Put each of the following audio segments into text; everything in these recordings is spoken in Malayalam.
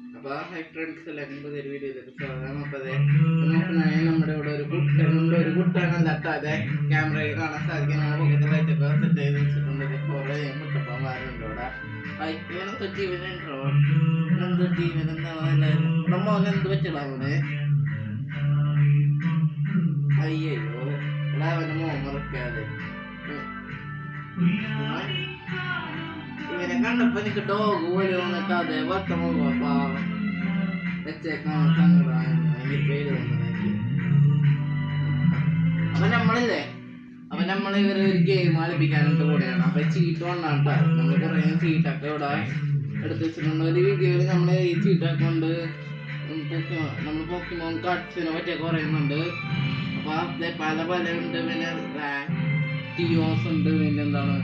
അപ്പോൾ ഹൈ ഫ്രണ്ട്സ് എല്ലാവർക്കും പുതിയൊരു വീഡിയോയിലേക്ക് സ്വാഗതം. അപ്പോൾ അതെ നോക്കണമെങ്കിൽ നമ്മുടെ ഇവിടെ ഒരു കുട്ടനുണ്ട്. ഒരു കുട്ടനല്ല അതെ ക്യാമറയിൽ കാണാൻ സാധിക്കും. നമ്മൾ മുഖത്ത് ലൈറ്റൊക്കെ സെറ്റ് ചെയ്ത് വെച്ചിട്ടുണ്ട്. കുറേ മുട്ടപ്പന്മാരുണ്ട് ഇവിടെ. ഇവനെന്തോ ജീവനുണ്ടോ? എന്തോ ജീവൻ എന്താണെന്ന് നമ്മ എന്ത് പറ്റില്ല അവന്. അയ്യോ ഇവിടെ അവൻ്റെ മോമറക്കാതെ ഇവനെ കണ്ടപ്പോ എനിക്ക് ഡോഗ് പോലെ വന്നിട്ട് അതേ വർത്തമോ വെച്ചേക്കാൻ സങ്കടമായിരുന്നു. എനിക്ക് പേര് വന്നത് എനിക്ക്. അപ്പൊ നമ്മൾ ഇവരെ ഒരു ഗെയിം കളിപ്പിക്കാനായിട്ട് കൂടെയാണ്. അപ്പൊ ചീട്ട് വന്നാട്ടാ നമ്മൾ കുറേ ചീട്ടൊക്കെ ഇവിടെ എടുത്ത് വെച്ചിട്ടുണ്ട്. ഒരു വീഡിയോയിൽ നമ്മൾ ഈ ചീട്ടൊക്കെ കൊണ്ട് നമ്മൾ പോക്കിമോൻ കാർഡ്സിനെ പറ്റിയൊക്കെ പറയുന്നുണ്ട്. അപ്പൊ പല പല ഉണ്ട്. പിന്നെ ടിയോസ് ഉണ്ട്, പിന്നെ എന്താണ്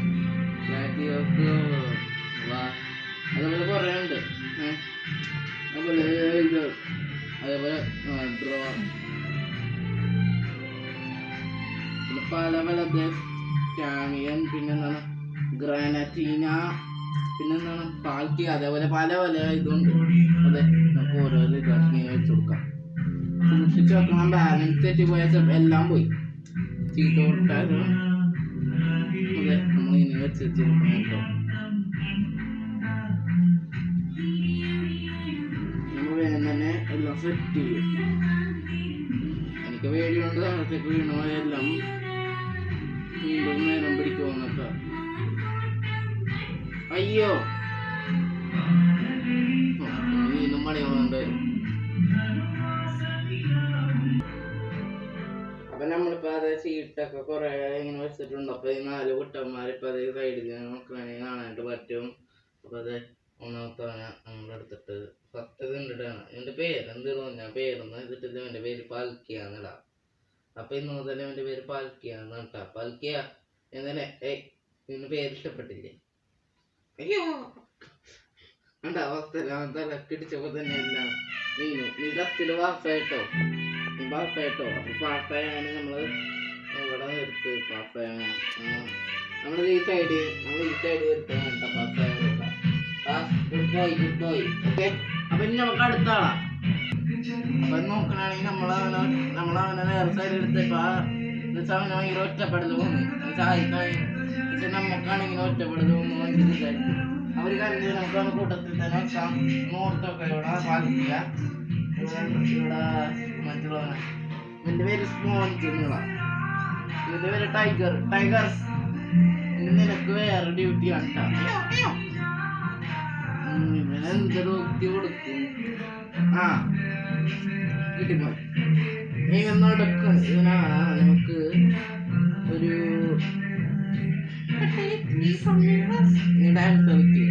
അതേപോലെ കുറേ ഉണ്ട്. അതേപോലെ ഇത് അതേപോലെ ഡ്രോ പിന്നെ പല പല സ്റ്റാമിയൻ, പിന്നെന്താണ് ഗ്രാനറ്റീന, പിന്നെന്താണ് പാൽക്കി, അതേപോലെ പല പല ഇതുണ്ട്. അതെ നമുക്ക് ഓരോരോ ഇതാക്കി വെച്ച് കൊടുക്കാം. സൂക്ഷിച്ച് വെക്കണം. ബാലൻസ് തെറ്റി പോയാൽ എല്ലാം പോയി. ചീത്ത കൊടുത്താൽ അതെ നമ്മളിങ്ങനെ വെച്ച് കൊടുക്കണം കേട്ടോ. നമ്മൾ വേഗം തന്നെ എല്ലാം സെറ്റ് ചെയ്യും. എനിക്ക് പേടിയുണ്ട് താഴത്തേക്ക് വീണോ എല്ലാം വീണ്ടും നേരം പിടിക്കുമെന്നൊക്കെ. അയ്യോ വീണ്ടും പണിയുന്നുണ്ട്. അപ്പൊ നമ്മളിപ്പോ അത് ചീട്ടൊക്കെ കുറെ ഇങ്ങനെ വെച്ചിട്ടുണ്ട്. അപ്പൊ ഈ 4 കുട്ടന്മാരിപ്പോ അതേ സൈഡിൽ നോക്കുകയാണെങ്കിൽ കാണാനായിട്ട് പറ്റും. അപ്പൊ അത് ഒന്നാമത്തവനെ നമ്മളെടുത്തിട്ട് ഫസ്റ്റ് കണ്ടിട്ടാണ് എന്റെ പേരെന്ത് ഞാൻ പേരൊന്നും ഇതിട്ട് എന്റെ പേര് പാൽക്കിയാന്നിടാ. അപ്പൊ ഇന്ന് മുതൽ എന്റെ പേര് പാൽക്കിയാന്ന് കേട്ടാ. പാൽക്കിയ എന്നല്ലേ ഇതിന് പേര് ഇഷ്ടപ്പെട്ടില്ലേ? അയ്യോ കണ്ട അവസ്ഥ തലക്കിടിച്ചപ്പോ തന്നെ എല്ലാം നീനു നീ ദത്തില് വാർത്തയായിട്ടോ പാപ്പയായിട്ടോ. അപ്പൊ പാപ്പയാണ് നമ്മള് ഇവിടെ നിർത്ത്. പാപ്പയാണ് നമ്മൾ ഈ സൈഡ് നിർത്താൻ കേട്ടോ. പാപ്പയാണ് ഗുഡ് ബോയ് ഓക്കെ. അപ്പൊ ഇനി നമുക്ക് അടുത്ത ആളാ. അപ്പൊ നോക്കണാണെങ്കിൽ നമ്മളവനെ വേറെ സൈഡ് എടുത്തപ്പോ അവനെ ഭയങ്കര ഒറ്റപ്പെടൽ തോന്നി. നമുക്കാണെങ്കിൽ ഒറ്റപ്പെടൽ തോന്നുന്നു. അവര് കണ്ടു നമുക്ക് കൂട്ടത്തിൽ തന്നെ വെക്കാം. നോർത്തൊക്കെ ഇവിടെ പാലിക്കുക. ഇവിടെ മറ്റുള്ളവനെ എന്റെ പേര് സ്പോഞ്ച് എന്നുള്ള, ഇതിന്റെ പേര് ടൈഗർ. ഇനി നിനക്ക് വേറെ ഡ്യൂട്ടിയാണ് കേട്ടോ. ഇവനെന്തൊരു വ്യക്തി കൊടുക്കും. കിട്ടിപ്പോയി. ഇവന്നോടൊക്കെ ഇവനാണ് നമുക്ക് ഒരു ഡാൻസ് കളിക്ക്.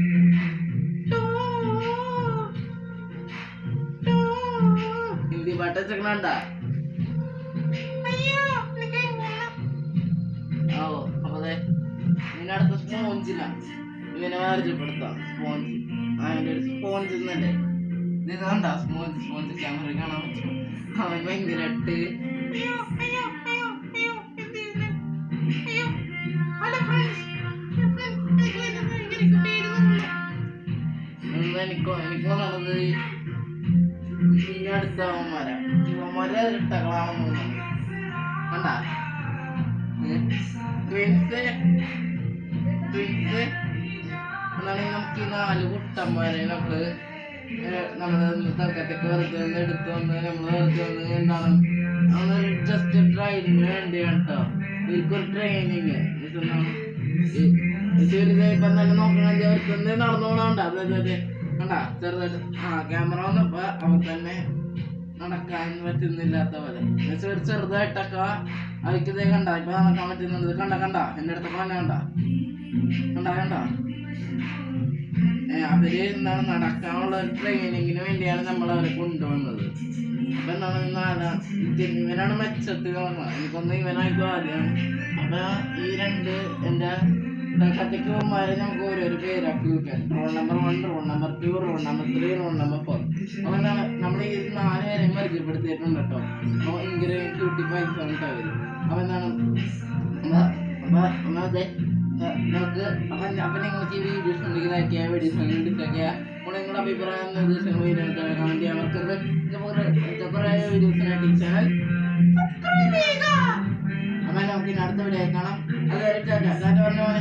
ഹിന്ദി പാട്ട് വെച്ചേക്കണണ്ട. അപ്പൊ അതെ ഇവന്റെ അടുത്ത സ്പോഞ്ചില ഇവനെ പരിചയപ്പെടുത്താം. സ്പോഞ്ച് അവൻ്റെ ഒരു സ്പോഞ്ച് എന്നല്ലേ ഇത് കണ്ട. സ്പോഞ്ച് ക്യാമറ കാണാൻ പറ്റും. അവൻ ഭയങ്കരമായിട്ട് എനിക്ക് തോന്നുന്നത് പിന്നെ അടുത്ത ഇവന്മാരെ ഇട്ടകളാണെന്ന് തോന്നുന്നു. കണ്ട ട്വിൻസ് എന്നാണെങ്കിൽ നമുക്ക് ഈ 4 കുട്ടന്മാരെ നമ്മള് തർക്കത്തേക്ക് വെറുതെ ഒന്ന് എടുത്തു വന്ന് നമ്മള് വെറുതെ വന്ന് എന്താണ് അതൊരു ജസ്റ്റ് ട്രൈനിങ്ങിന് വേണ്ടിയാണ് കേട്ടോ. ഇവർക്കൊരു ട്രെയിനിങ് ഇപ്പം തന്നെ നോക്കണമെങ്കിൽ അവർക്കൊന്ന് നടന്നുകൊണ്ടാ. അതെ കണ്ട ചെറുതായിട്ട് ക്യാമറ വന്നപ്പോ അവർ തന്നെ നടക്കാൻ പറ്റുന്നില്ലാത്ത പോലെ ചെറുതായിട്ടൊക്കെ അവർക്ക് ഇതേ കണ്ട ഇപ്പൊ നടക്കാൻ പറ്റുന്നുണ്ട്. കണ്ട എന്റെ അടുത്തൊക്കെ തന്നെ കണ്ട അവര് എന്താണ് നടക്കാനുള്ള ട്രെയിനിങ്ങിന് വേണ്ടിയാണ് നമ്മൾ അവരെ കൊണ്ടുവന്നത്. അപ്പൊ എന്താണ് ഇവനാണ് മെച്ചത്ത് കാണുന്നത്. എനിക്കൊന്ന് ഇവനായിട്ടും ആദ്യമാണ്. അപ്പൊ ഈ 2 എന്റെ കത്തിക്കുമാരെ നമുക്ക് ഓരോരോ പേരാക്കി വെക്കാം. Roll number 1, roll number 2, roll number 3, roll number 4. അപ്പൊ എന്താണ് നമ്മൾ ഈ 4 പേരെയും പരിചയപ്പെടുത്തിയിട്ടുണ്ട് കേട്ടോ. അപ്പൊ ഭയങ്കര ക്യൂട്ടി പൈസ ആണ് അവര്. അപ്പൊ എന്താണ് അതെ നമുക്ക് അപ്പൊ നിങ്ങൾക്ക് ഈ വീഡിയോസ് ഉണ്ടെങ്കിൽ വീഡിയോസ് ഡിസ്ലൈക്ക് നിങ്ങളുടെ അഭിപ്രായം നിർദ്ദേശങ്ങൾ കമന്റ് ചെയ്യാൻ മറക്കരുത്. ഇതുപോലെ കുറേ വീഡിയോസിനായിട്ട് ഈ ചാനൽ അപ്പം നമുക്ക് ഇനി അടുത്ത വീഡിയോ കാണാം. അതുവരെ ടാറ്റ പറഞ്ഞ പോലെ